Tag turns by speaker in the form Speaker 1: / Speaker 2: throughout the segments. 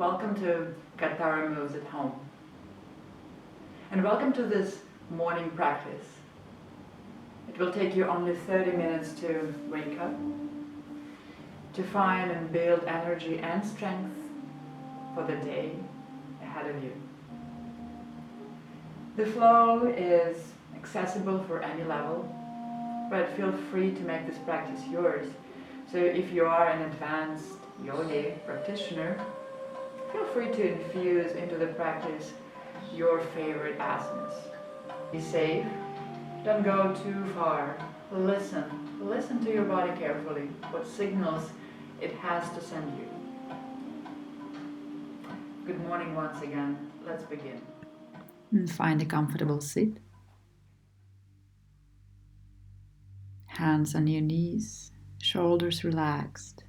Speaker 1: Welcome to Katara Moves at Home. And welcome to this morning practice. It will take you only 30 minutes to wake up, to find and build energy and strength for the day ahead of you. The flow is accessible for any level, but feel free to make this practice yours. So if you are an advanced yogi practitioner, feel free to infuse into the practice your favorite asanas. Be safe, don't go too far. Listen to your body carefully, what signals it has to send you. Good morning once again, let's begin.
Speaker 2: And find a comfortable seat. Hands on your knees, shoulders relaxed.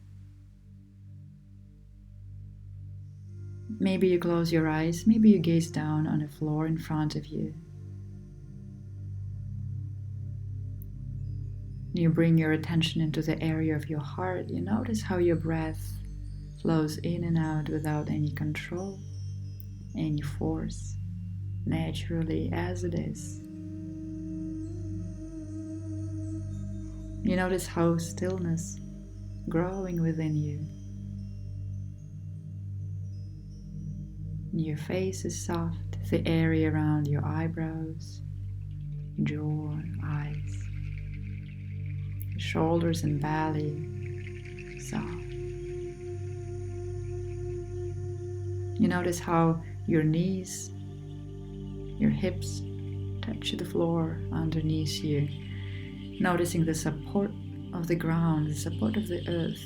Speaker 2: Maybe you close your eyes, maybe you gaze down on the floor in front of you. You bring your attention into the area of your heart. You notice how your breath flows in and out without any control, any force, naturally as it is. You notice how stillness growing within you. Your face is soft, the area around your eyebrows, jaw, eyes, shoulders and belly, soft. You notice how your knees, your hips touch the floor underneath you, noticing the support of the ground, the support of the earth,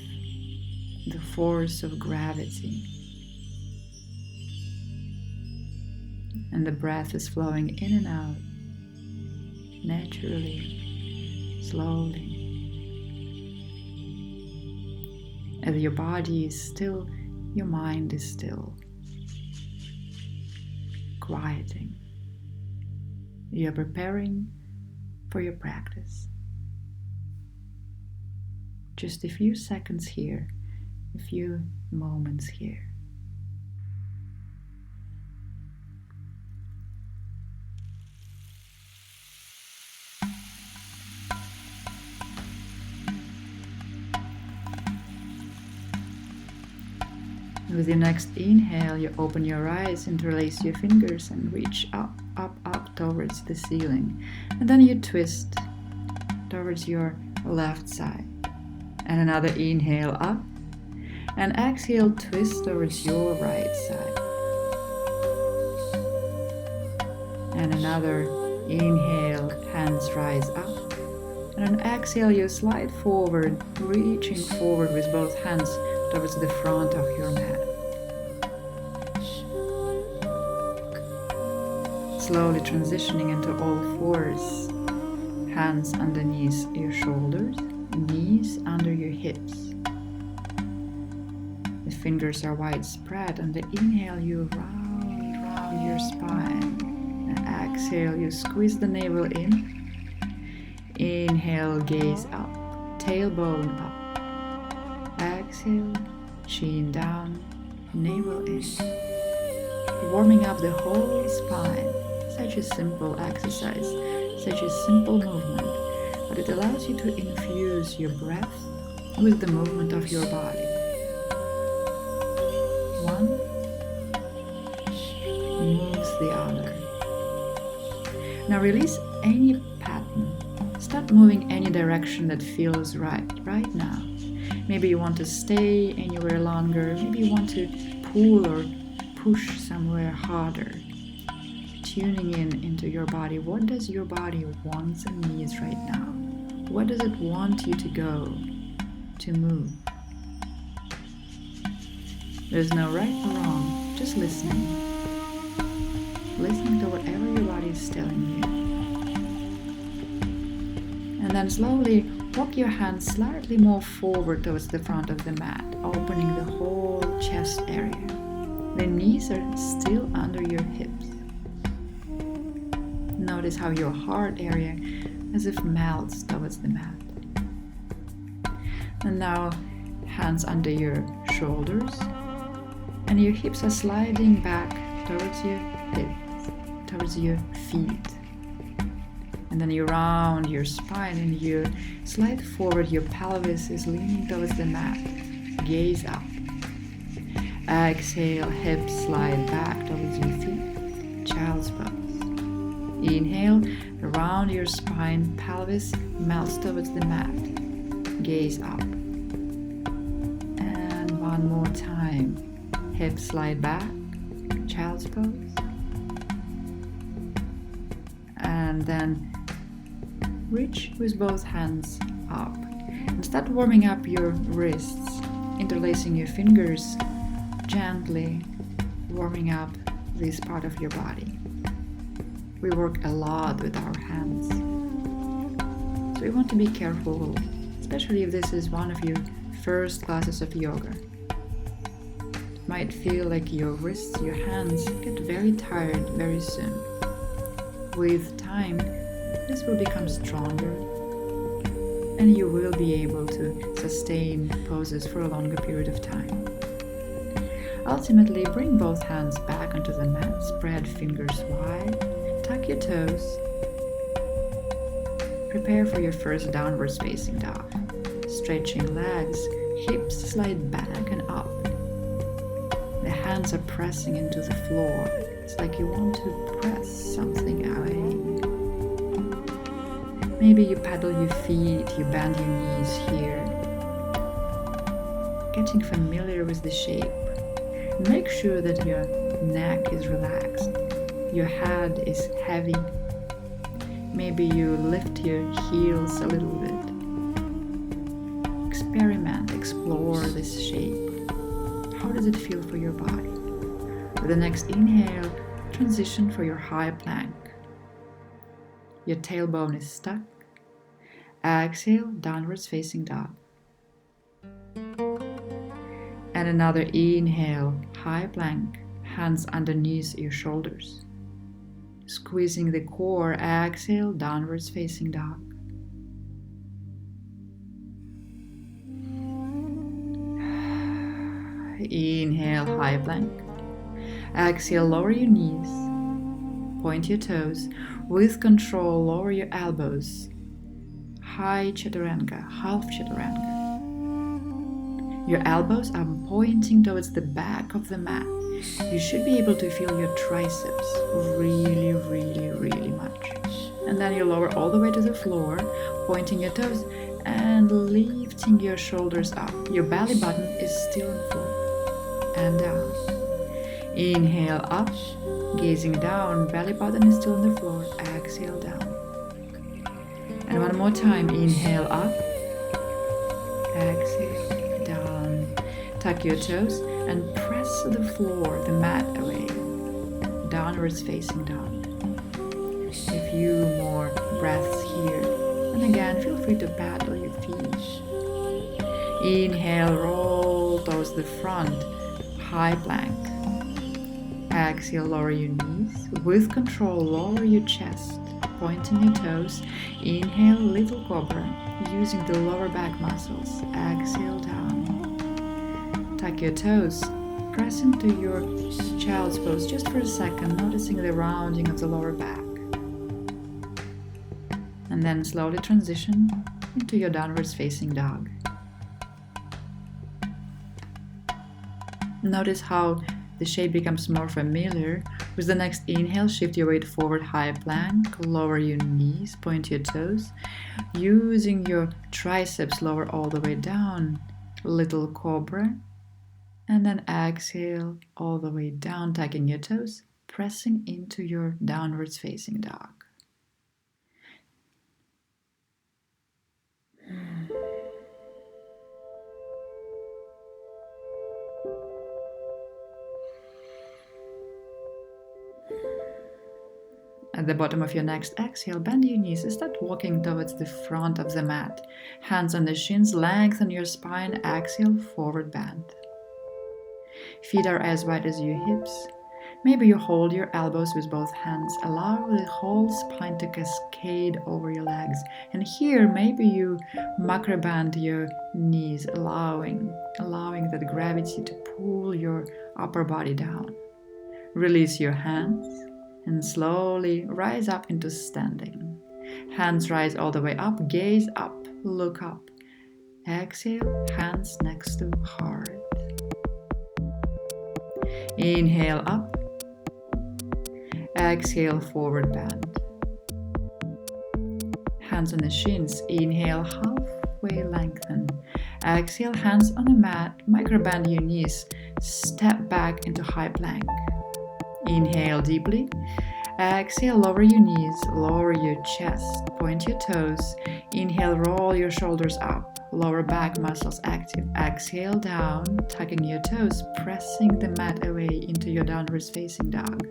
Speaker 2: the force of gravity. And the breath is flowing in and out, naturally, slowly. As your body is still, your mind is still, quieting. You are preparing for your practice. Just a few seconds here, a few moments here. With your next inhale, you open your eyes, interlace your fingers and reach up towards the ceiling. And then you twist towards your left side. And another inhale up. And exhale, twist towards your right side. And another inhale, hands rise up. And on exhale, you slide forward, reaching forward with both hands towards the front of your mat. Slowly transitioning into all fours. Hands underneath your shoulders, knees under your hips. The fingers are widespread. On the inhale, you round your spine. And exhale, you squeeze the navel in. Inhale, gaze up, tailbone up. Exhale, chin down, navel in. Warming up the whole spine. Such a simple exercise, such a simple movement, but it allows you to infuse your breath with the movement of your body. One moves the other. Now release any pattern. Start moving any direction that feels right now. Maybe you want to stay anywhere longer. Maybe you want to pull or push somewhere harder. Tuning into your body. What does your body wants and needs right now? Where does it want you to go, to move? There's no right or wrong, just listening. Listening to whatever your body is telling you. And then slowly walk your hands slightly more forward towards the front of the mat, opening the whole chest area. The knees are still under your hips. Notice how your heart area as if melts towards the mat. And now hands under your shoulders, And your hips are sliding back towards your hips, towards your feet. And then you round your spine and you slide forward. Your pelvis is leaning towards the mat. Gaze up. Exhale, hips slide back towards your feet. Child's pose. Inhale, round your spine, pelvis melts towards the mat. Gaze up. And one more time. Hips slide back. Child's pose. And then reach with both hands up. And start warming up your wrists, interlacing your fingers, gently warming up this part of your body. We work a lot with our hands, so we want to be careful, especially if this is one of your first classes of yoga. It might feel like your wrists, your hands get very tired very soon. With time, this will become stronger and you will be able to sustain poses for a longer period of time. Ultimately, bring both hands back onto the mat, spread fingers wide, tuck your toes. Prepare for your first downwards facing dog. Stretching legs, hips slide back and up. The hands are pressing into the floor. It's like you want to press something away. Maybe you paddle your feet, you bend your knees here. Getting familiar with the shape. Make sure that your neck is relaxed, your head is heavy. Maybe you lift your heels a little bit. Experiment, explore this shape. How does it feel for your body? With the next inhale, transition for your high plank. Your tailbone is stuck. Exhale, downwards facing dog. And another inhale, high plank, hands underneath your shoulders. Squeezing the core, exhale, downwards facing dog. Inhale, high plank. Exhale, lower your knees. Point your toes. With control, lower your elbows. High chaturanga, half chaturanga. Your elbows are pointing towards the back of the mat. You should be able to feel your triceps really, really, really much. And then you lower all the way to the floor, pointing your toes and lifting your shoulders up. Your belly button is still on the floor. And down. Inhale up, gazing down, belly button is still on the floor. Exhale down. And one more time, inhale up, exhale down. Tuck your toes and press the floor, the mat away. Downwards facing dog. A few more breaths here. And again, feel free to paddle your feet. Inhale, roll towards the front, high plank. Exhale, lower your knees. With control, lower your chest, pointing your toes. Inhale, little cobra, using the lower back muscles. Exhale, down. Tuck your toes. Press into your child's pose just for a second, noticing the rounding of the lower back. And then slowly transition into your downwards facing dog. Notice how the shape becomes more familiar. With the next inhale, shift your weight forward, high plank, lower your knees, point your toes. Using your triceps, lower all the way down, little cobra. And then exhale all the way down, tucking your toes, pressing into your downwards facing dog. At the bottom of your next exhale, bend your knees and start walking towards the front of the mat. Hands on the shins, lengthen your spine, exhale, forward bend. Feet are as wide as your hips. Maybe you hold your elbows with both hands. Allow the whole spine to cascade over your legs. And here, maybe you macro bend your knees, allowing that gravity to pull your upper body down. Release your hands and slowly rise up into standing. Hands rise all the way up, gaze up, look up. Exhale, hands next to heart. Inhale up. Exhale, forward bend. Hands on the shins. Inhale, halfway lengthen. Exhale, hands on the mat. Micro bend your knees. Step back into high plank. Inhale deeply. Exhale, lower your knees, lower your chest, point your toes. Inhale, roll your shoulders up, lower back muscles active. Exhale, down, tucking your toes, pressing the mat away into your downwards facing dog.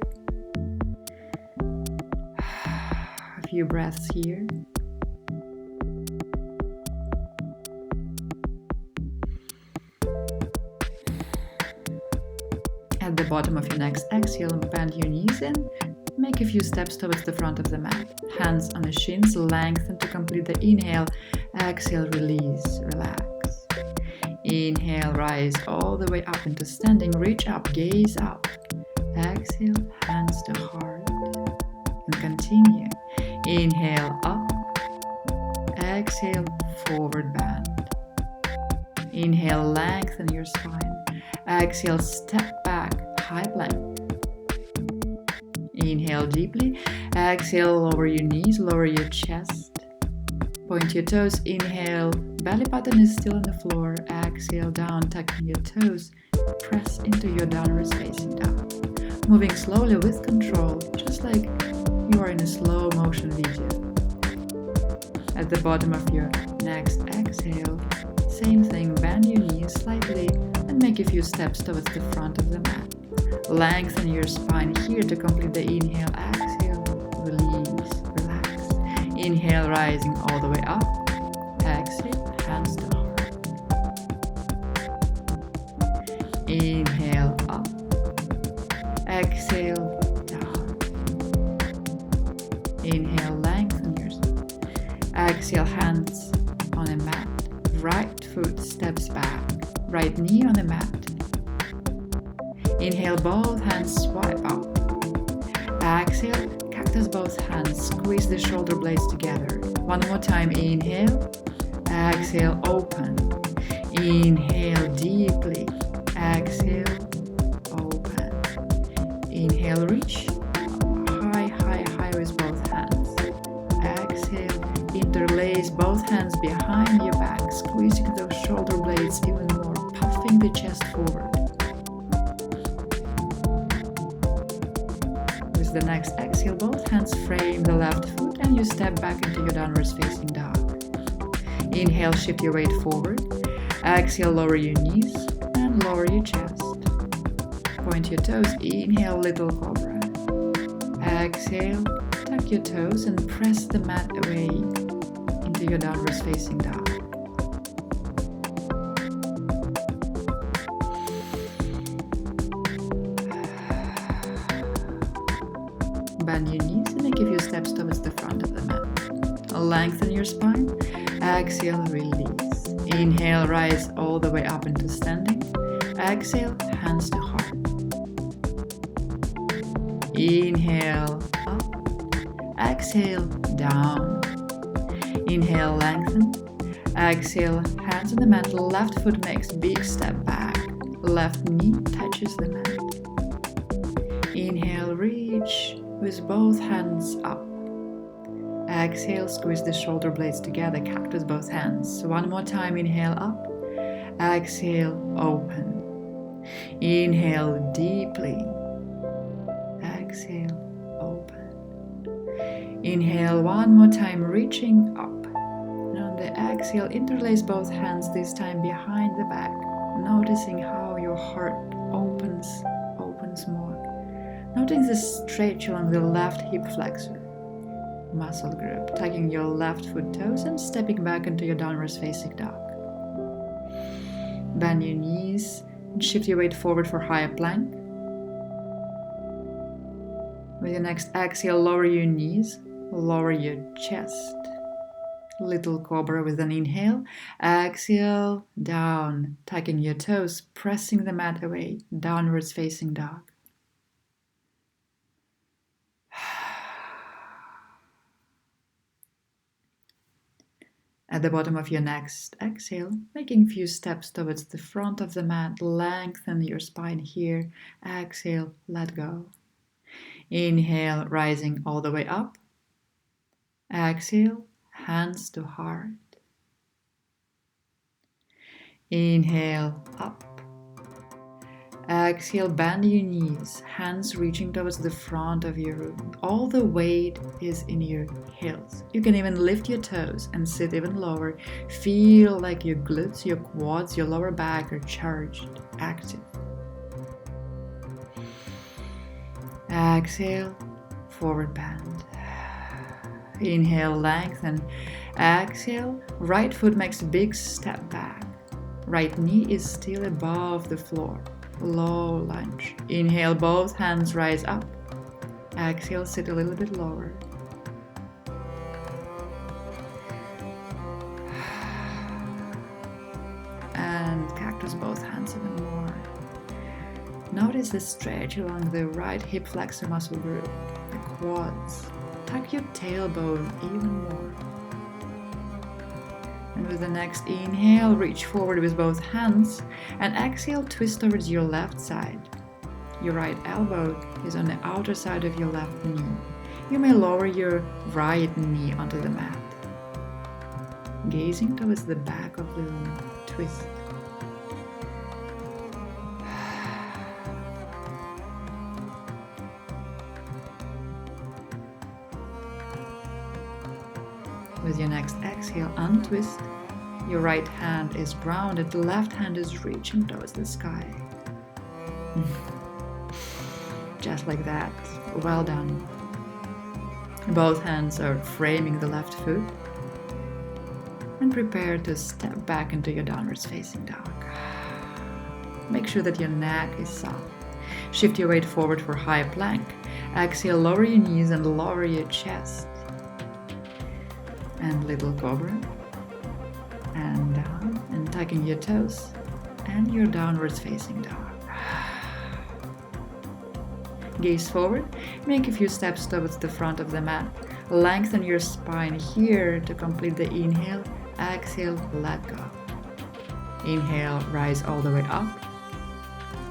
Speaker 2: A few breaths here. At the bottom of your next exhale, bend your knees in. Make a few steps towards the front of the mat. Hands on the shins, lengthen to complete the inhale. Exhale, release, relax. Inhale, rise all the way up into standing. Reach up, gaze up. Exhale, hands to heart. And continue. Inhale, up. Exhale, forward bend. Inhale, lengthen your spine. Exhale, step back, high plank. Inhale deeply. Exhale, lower your knees, lower your chest. Point your toes. Inhale, belly button is still on the floor. Exhale, down, tucking your toes. Press into your downwards facing dog. Moving slowly with control, just like you are in a slow motion video. At the bottom of your next exhale, same thing, bend your knees slightly and make a few steps towards the front of the mat. Lengthen your spine here to complete the inhale. Exhale, release, relax. Inhale, rising all the way up. Exhale, hands to heart. Inhale, up. Exhale, down. Inhale, lengthen your spine. Exhale, hands on the mat. Right foot steps back. Right knee on the mat. Inhale, both hands swipe up. Exhale, cactus both hands, squeeze the shoulder blades together. One more time, inhale. Exhale, open. Inhale deeply. Exhale, open. Inhale, reach. High, high, high with both hands. Exhale, interlace both hands behind your back, squeezing those shoulder blades even more, puffing the chest forward. The next exhale, both hands frame the left foot and you step back into your downwards facing dog. Inhale, shift your weight forward. Exhale, lower your knees and lower your chest. Point your toes. Inhale, little cobra. Exhale, tuck your toes and press the mat away into your downwards facing dog. Bend your knees and make a few steps towards the front of the mat. Lengthen your spine. Exhale, release. Inhale, rise all the way up into standing. Exhale, hands to heart. Inhale, up. Exhale, down. Inhale, lengthen. Exhale, hands on the mat. Left foot makes big step back. Left knee touches the mat. Inhale, reach with both hands up. Exhale, squeeze the shoulder blades together, cactus both hands. One more time, inhale up. Exhale, open. Inhale deeply. Exhale, open. Inhale one more time, reaching up. And on the exhale, interlace both hands, this time behind the back, noticing how your heart opens more. Notice the stretch along the left hip flexor muscle group, tucking your left foot toes and stepping back into your downwards facing dog. Bend your knees and shift your weight forward for higher plank. With your next exhale, lower your knees, lower your chest. Little cobra with an inhale. Exhale, down, tucking your toes, pressing the mat away, downwards facing dog. At the bottom of your next exhale, making a few steps towards the front of the mat, lengthen your spine here. Exhale, let go. Inhale, rising all the way up. Exhale, hands to heart. Inhale, up. Exhale, bend your knees, hands reaching towards the front of your room. All the weight is in your heels. You can even lift your toes and sit even lower. Feel like your glutes, your quads, your lower back are charged, active. Exhale, forward bend. Inhale, lengthen. Exhale, right foot makes a big step back. Right knee is still above the floor. Low lunge. Inhale, both hands rise up. Exhale, sit a little bit lower. And cactus both hands even more. Notice the stretch along the right hip flexor muscle group, the quads. Tuck your tailbone even more. And with the next inhale, reach forward with both hands, and exhale, twist towards your left side. Your right elbow is on the outer side of your left knee. You may lower your right knee onto the mat. Gazing towards the back of the room, twist. With your next exhale, untwist. Your right hand is grounded, the left hand is reaching towards the sky. Just like that. Well done. Both hands are framing the left foot. And prepare to step back into your downwards facing dog. Make sure that your neck is soft. Shift your weight forward for high plank. Exhale, lower your knees and lower your chest. And little cobra, and down, and tucking your toes, and your downwards facing dog. Gaze forward, make a few steps towards the front of the mat. Lengthen your spine here to complete the inhale. Exhale, let go. Inhale, rise all the way up.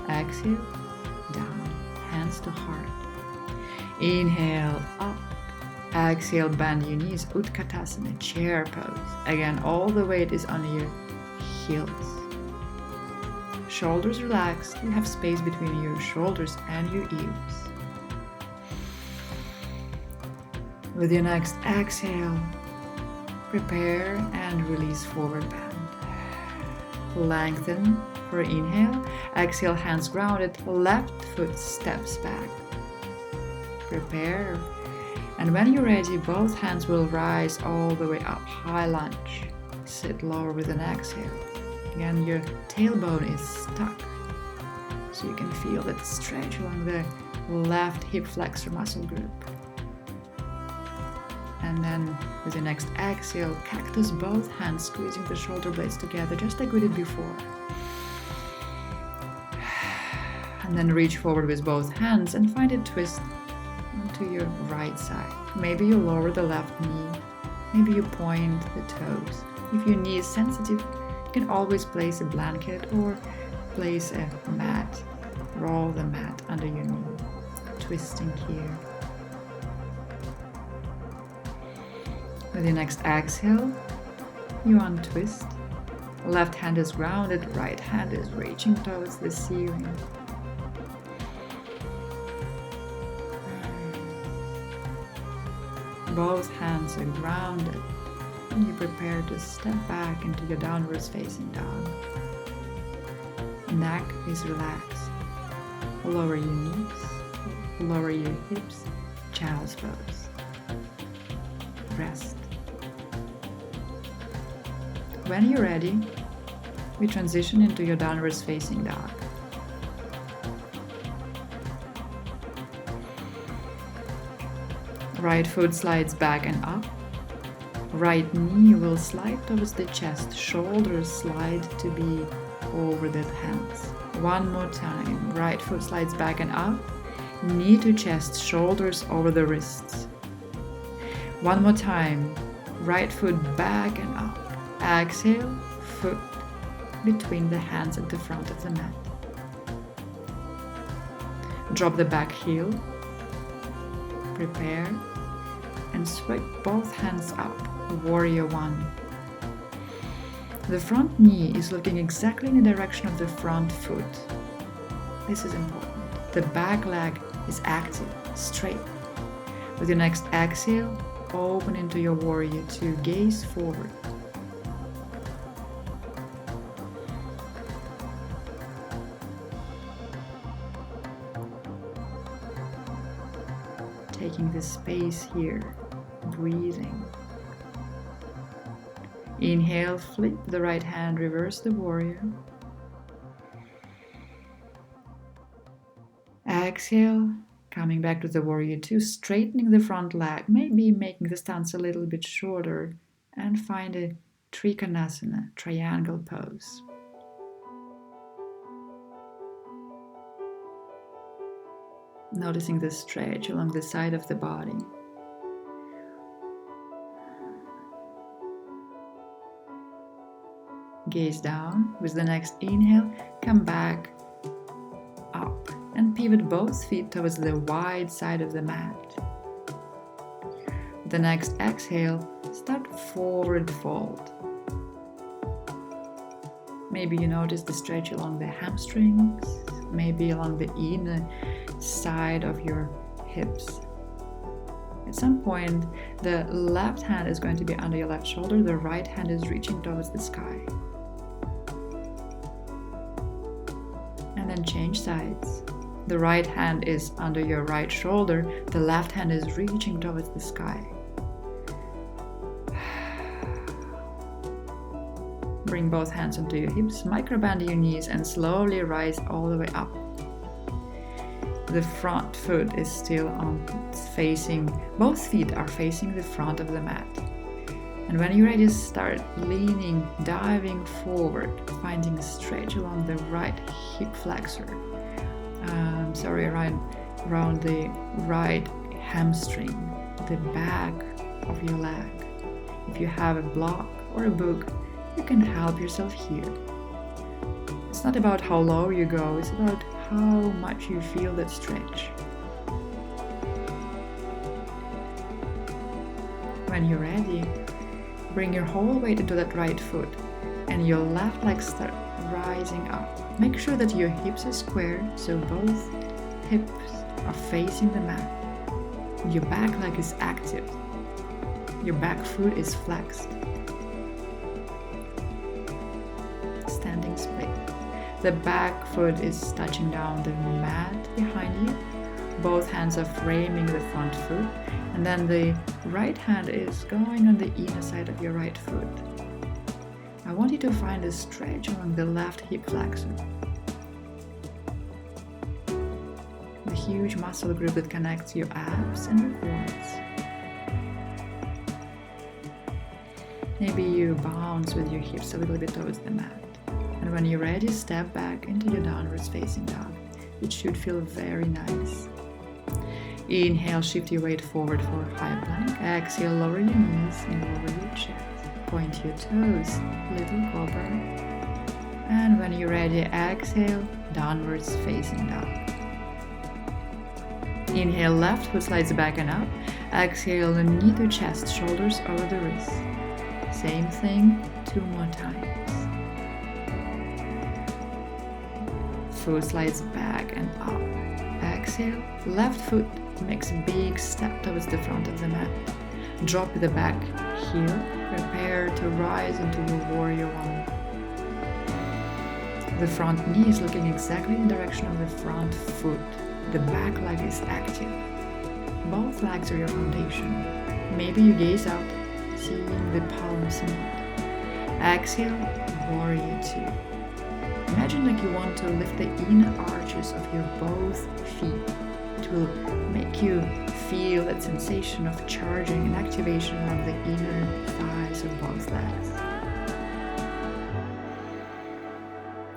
Speaker 2: Exhale, down, hands to heart. Inhale, up. Exhale, bend your knees, Utkatasana, chair pose. Again, all the weight is on your heels. Shoulders relaxed, you have space between your shoulders and your ears. With your next exhale, prepare and release forward bend. Lengthen for inhale. Exhale, hands grounded, left foot steps back. Prepare. And when you're ready, both hands will rise all the way up, high lunge. Sit lower with an exhale. Again, your tailbone is stuck. So you can feel that stretch along the left hip flexor muscle group. And then with your next exhale, cactus both hands, squeezing the shoulder blades together, just like we did before. And then reach forward with both hands and find a twist onto your right side. Maybe you lower the left knee, maybe you point the toes. If your knee is sensitive, you can always place a blanket or place a mat. Roll the mat under your knee, twisting here. With your next exhale, you untwist. Left hand is grounded, right hand is reaching towards the ceiling. Both hands are grounded, and you prepare to step back into your downwards facing dog. Neck is relaxed. Lower your knees, lower your hips, child's pose. Rest. When you're ready, we transition into your downwards facing dog. Right foot slides back and up. Right knee will slide towards the chest, shoulders slide to be over the hands. One more time. Right foot slides back and up, knee to chest, shoulders over the wrists. One more time. Right foot back and up. Exhale, foot between the hands at the front of the mat. Drop the back heel. Prepare and sweep both hands up. Warrior One. The front knee is looking exactly in the direction of the front foot. This is important. The back leg is active, straight. With your next exhale, open into your Warrior Two, gaze forward. Taking the space here, breathing. Inhale, flip the right hand, reverse the warrior. Exhale, coming back to the Warrior Two, straightening the front leg, maybe making the stance a little bit shorter, and find a Trikonasana, triangle pose. Noticing the stretch along the side of the body. Gaze down. With the next inhale, come back up and pivot both feet towards the wide side of the mat. The next exhale, start forward fold. Maybe you notice the stretch along the hamstrings, maybe along the inner side of your hips. At some point, the left hand is going to be under your left shoulder, the right hand is reaching towards the sky. And then change sides. The right hand is under your right shoulder, the left hand is reaching towards the sky. Bring both hands onto your hips, microbend your knees, and slowly rise all the way up. The front foot is still both feet are facing the front of the mat. And when you're ready, start leaning, diving forward, finding a stretch along the right hip flexor. Around the right hamstring, the back of your leg. If you have a block or a book, you can help yourself here. It's not about how low you go, it's about how much you feel that stretch. When you're ready, bring your whole weight into that right foot and your left leg start rising up. Make sure that your hips are square, so both hips are facing the mat. Your back leg is active. Your back foot is flexed. Standing split. The back foot is touching down the mat behind you. Both hands are framing the front foot. And then the right hand is going on the inner side of your right foot. I want you to find a stretch along the left hip flexor. The huge muscle group that connects your abs and your quads. Maybe you bounce with your hips a little bit towards the mat. And when you're ready, step back into your downwards facing dog. It should feel very nice. Inhale, shift your weight forward for high plank. Exhale, lower your knees and lower your chest. Point your toes, little cobra. And when you're ready, exhale, downwards facing dog. Inhale, left foot slides back and up. Exhale, knee to chest, shoulders over the wrist. Same thing, 2 more times. Foot slides back and up. Exhale, left foot makes a big step towards the front of the mat. Drop the back heel. Prepare to rise into your Warrior One. The front knee is looking exactly in the direction of the front foot. The back leg is active. Both legs are your foundation. Maybe you gaze out, seeing the palms meet. Exhale, Warrior Two. Imagine like you want to lift the inner arches of your both feet. It will make you feel that sensation of charging and activation around the inner thighs of both legs.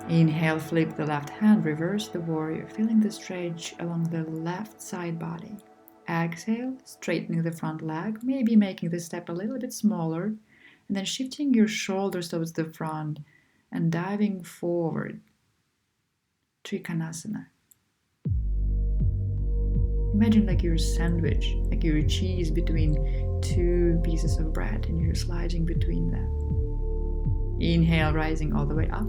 Speaker 2: Inhale, flip the left hand, reverse the warrior, feeling the stretch along the left side body. Exhale, straightening the front leg, maybe making the step a little bit smaller, and then shifting your shoulders towards the front and diving forward. Trikonasana. Imagine like you're a sandwich, like you're a cheese between two pieces of bread and you're sliding between them. Inhale, rising all the way up.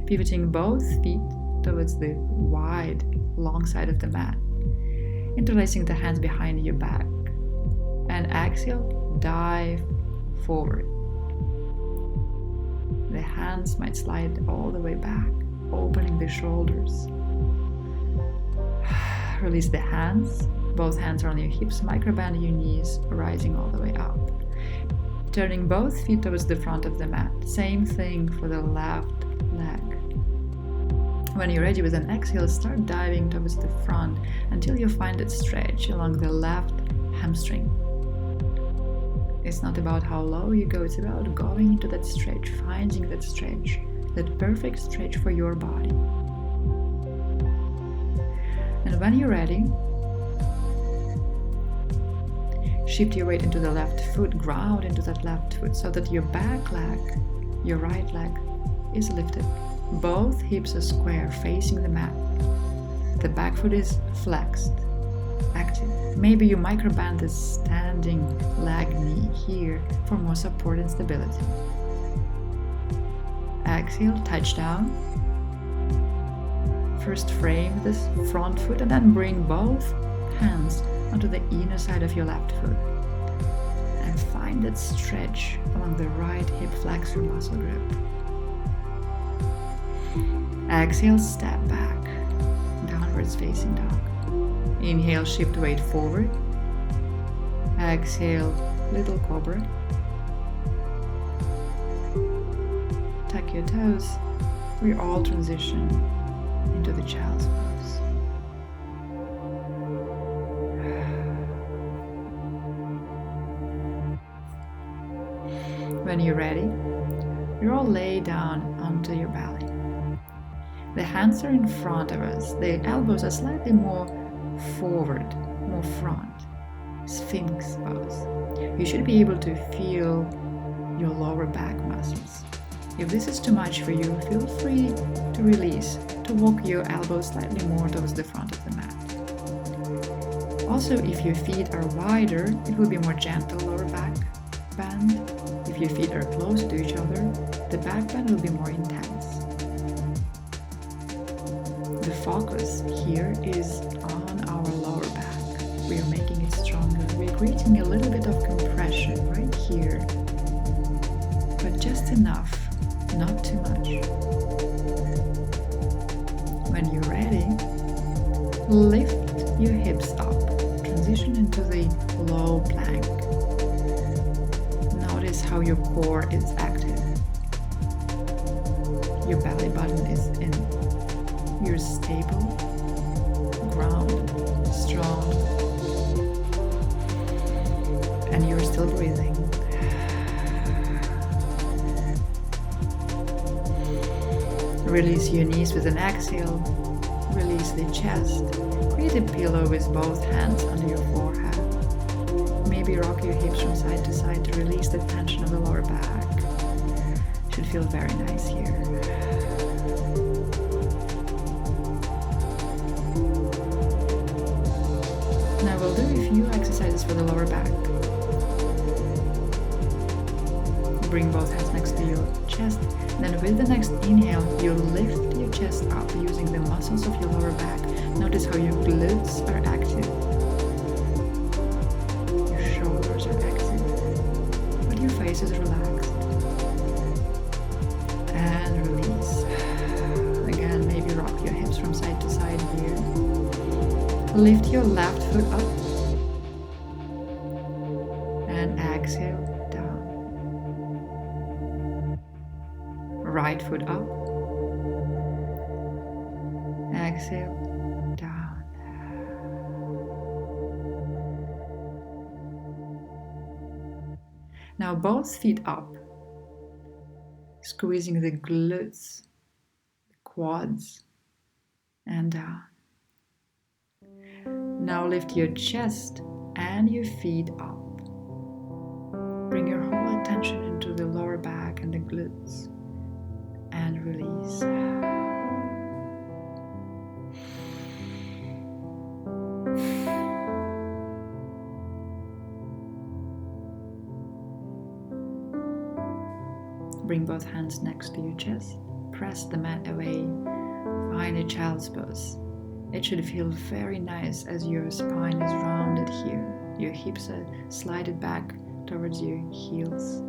Speaker 2: Pivoting both feet towards the wide, long side of the mat. Interlacing the hands behind your back. And exhale, dive forward. The hands might slide all the way back, opening the shoulders. Release the hands. Both hands are on your hips, microband your knees, rising all the way up. Turning both feet towards the front of the mat. Same thing for the left leg. When you're ready with an exhale, start diving towards the front until you find that stretch along the left hamstring. It's not about how low you go, it's about going into that stretch, finding that stretch, that perfect stretch for your body. And when you're ready, shift your weight into the left foot, ground into that left foot so that your back leg, your right leg, is lifted. Both hips are square, facing the mat. The back foot is flexed, active. Maybe you microband the standing leg knee here for more support and stability. Exhale, touch down. First frame this front foot and then bring both hands onto the inner side of your left foot. And find that stretch along the right hip flexor muscle group. Exhale, step back, downwards facing dog. Inhale, shift weight forward. Exhale, little cobra. Tuck your toes. We all transition into the child's pose. When you're ready, you all lay down onto your belly. The hands are in front of us. The elbows are slightly more forward, more front. Sphinx pose. You should be able to feel your lower back muscles. If this is too much for you, feel free to release, to walk your elbows slightly more towards the front of the mat. Also, if your feet are wider, it will be more gentle lower back bend. If your feet are close to each other, the back bend will be more intense. The focus here is on our lower back. We are making it stronger. We're creating a little bit of compression right here, but just enough, not too much. When you're ready, lift your hips up. Transition into the low plank. Notice how your core is active. Your belly button is in. You're stable, grounded, strong, and you're still breathing. Release your knees with an exhale. Release the chest. Create a pillow with both hands under your forehead. Maybe rock your hips from side to side to release the tension of the lower back. Should feel very nice here. Now we'll do a few exercises for the lower back. Bring both hands next to your chest. Then with the next inhale, you lift your chest up using the muscles of your lower back. Notice how your glutes are active. Your shoulders are active. But your face is relaxed. And release. Again, maybe rock your hips from side to side here. Lift your left foot up. And exhale down. Right foot up. Exhale, down. Now both feet up, squeezing the glutes, the quads, and down. Now lift your chest and your feet up. Bring your whole attention into the lower back and the glutes, and release. Bring both hands next to your chest. Press the mat away. Find a child's pose. It should feel very nice as your spine is rounded here. Your hips are slided back towards your heels.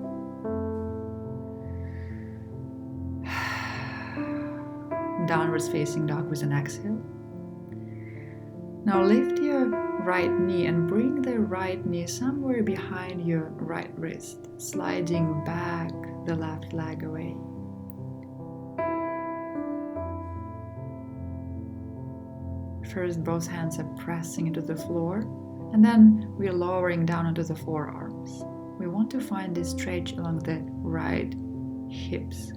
Speaker 2: Downwards facing dog with an exhale. Now lift your right knee and bring the right knee somewhere behind your right wrist, sliding back the left leg away. First, both hands are pressing into the floor, and then we're lowering down onto the forearms. We want to find this stretch along the right hips.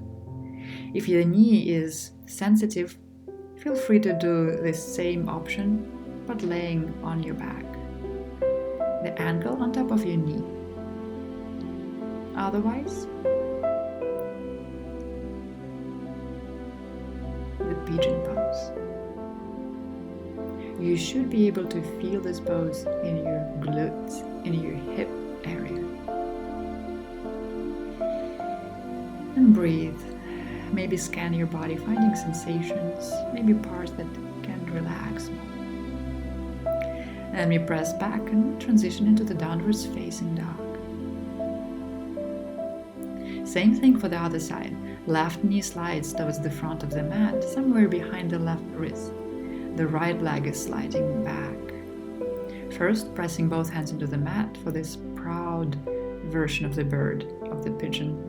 Speaker 2: If your knee is sensitive, feel free to do this same option, but laying on your back. The ankle on top of your knee. Otherwise, the pigeon pose. You should be able to feel this pose in your glutes, in your hip area. And breathe. Maybe scan your body, finding sensations, maybe parts that can relax more. And we press back and transition into the downwards facing dog. Same thing for the other side. Left knee slides towards the front of the mat, somewhere behind the left wrist. The right leg is sliding back. First, pressing both hands into the mat for this proud version of the bird, of the pigeon.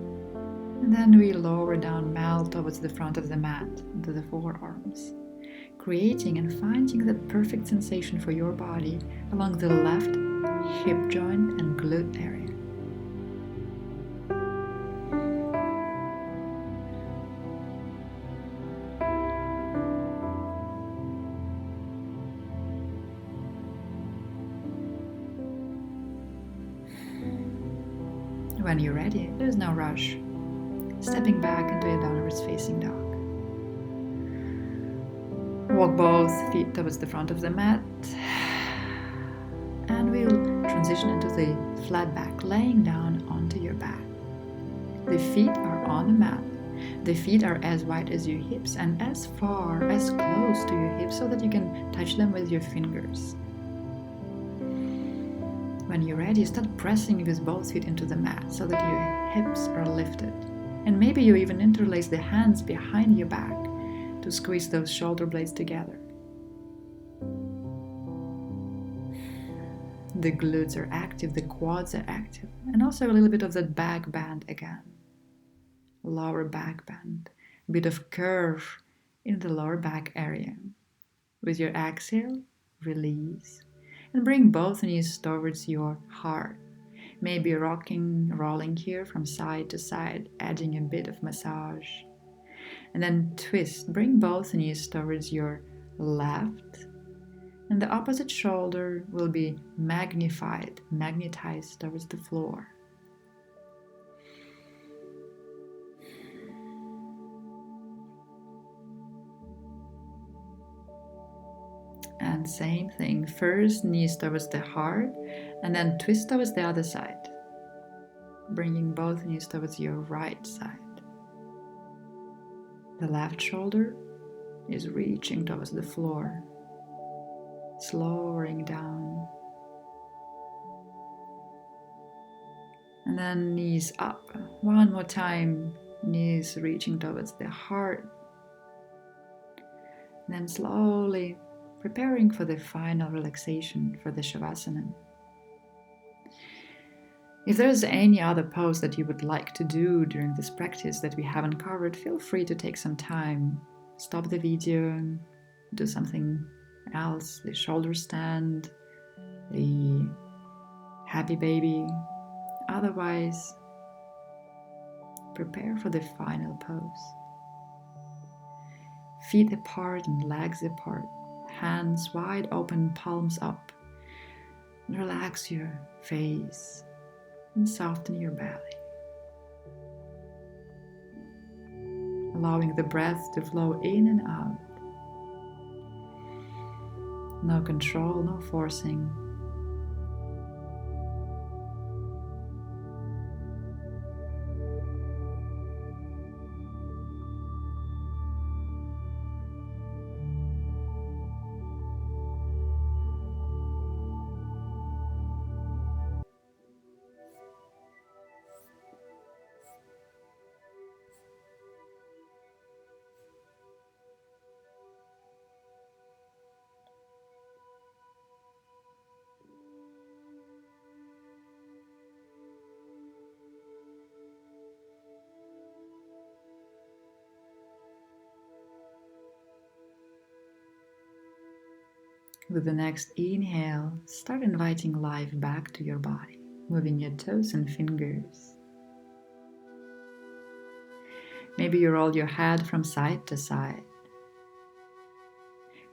Speaker 2: And then we lower down, melt towards the front of the mat, into the forearms. Creating and finding the perfect sensation for your body along the left hip joint and glute area. When you're ready, there's no rush. Stepping back into a downwards facing dog. Walk both feet towards the front of the mat. And we'll transition into the flat back, laying down onto your back. The feet are on the mat. The feet are as wide as your hips and as far, as close to your hips so that you can touch them with your fingers. When you're ready, start pressing with both feet into the mat so that your hips are lifted. And maybe you even interlace the hands behind your back to squeeze those shoulder blades together. The glutes are active, the quads are active, and also a little bit of that back bend again. Lower back bend, a bit of curve in the lower back area. With your exhale, release. And bring both knees towards your heart. Maybe rolling here from side to side, adding a bit of massage. And then twist. Bring both knees towards your left. And the opposite shoulder will be magnetized towards the floor. And same thing, first knees towards the heart and then twist towards the other side, bringing both knees towards your right side. The left shoulder is reaching towards the floor, slowing down. And then knees up, one more time, knees reaching towards the heart. And then slowly preparing for the final relaxation for the Shavasana. If there's any other pose that you would like to do during this practice that we haven't covered, feel free to take some time. Stop the video, do something else, the shoulder stand, the happy baby, Otherwise, prepare for the final pose. Feet apart and legs apart, hands wide open, palms up. And relax your face and soften your belly. Allowing the breath to flow in and out. No control, no forcing. With the next inhale, start inviting life back to your body, moving your toes and fingers. Maybe you roll your head from side to side.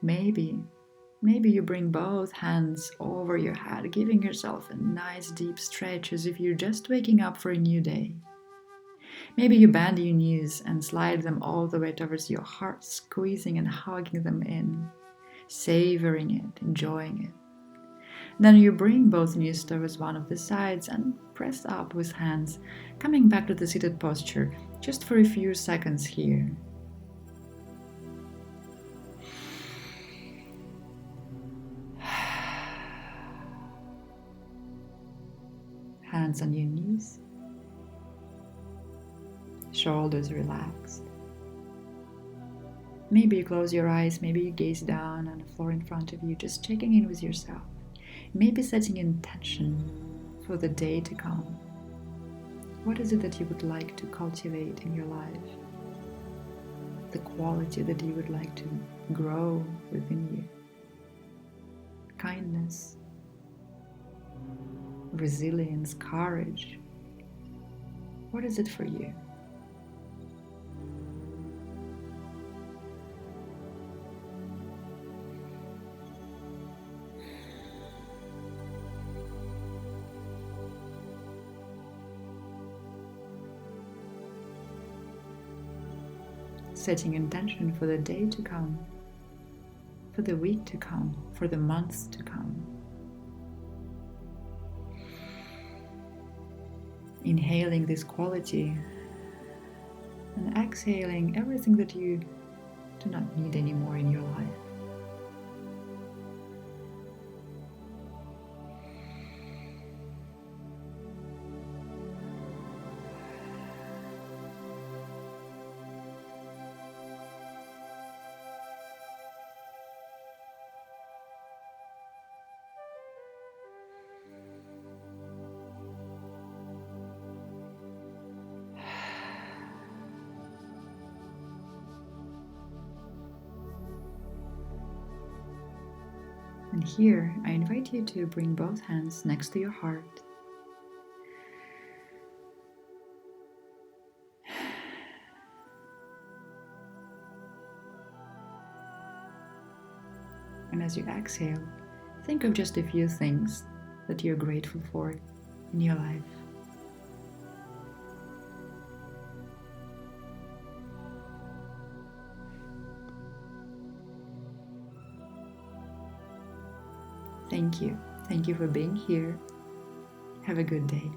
Speaker 2: Maybe you bring both hands over your head, giving yourself a nice deep stretch as if you're just waking up for a new day. Maybe you bend your knees and slide them all the way towards your heart, squeezing and hugging them in, savoring it, enjoying it. Then you bring both knees towards one of the sides and press up with hands, coming back to the seated posture just for a few seconds here. Hands on your knees, shoulders relaxed. Maybe you close your eyes, maybe you gaze down on the floor in front of you, just checking in with yourself. Maybe setting intention for the day to come. What is it that you would like to cultivate in your life? The quality that you would like to grow within you. Kindness, resilience, courage. What is it for you? Setting intention for the day to come, for the week to come, for the months to come. Inhaling this quality and exhaling everything that you do not need anymore in your life. And here, I invite you to bring both hands next to your heart. And as you exhale, think of just a few things that you're grateful for in your life. Thank you. Thank you for being here. Have a good day.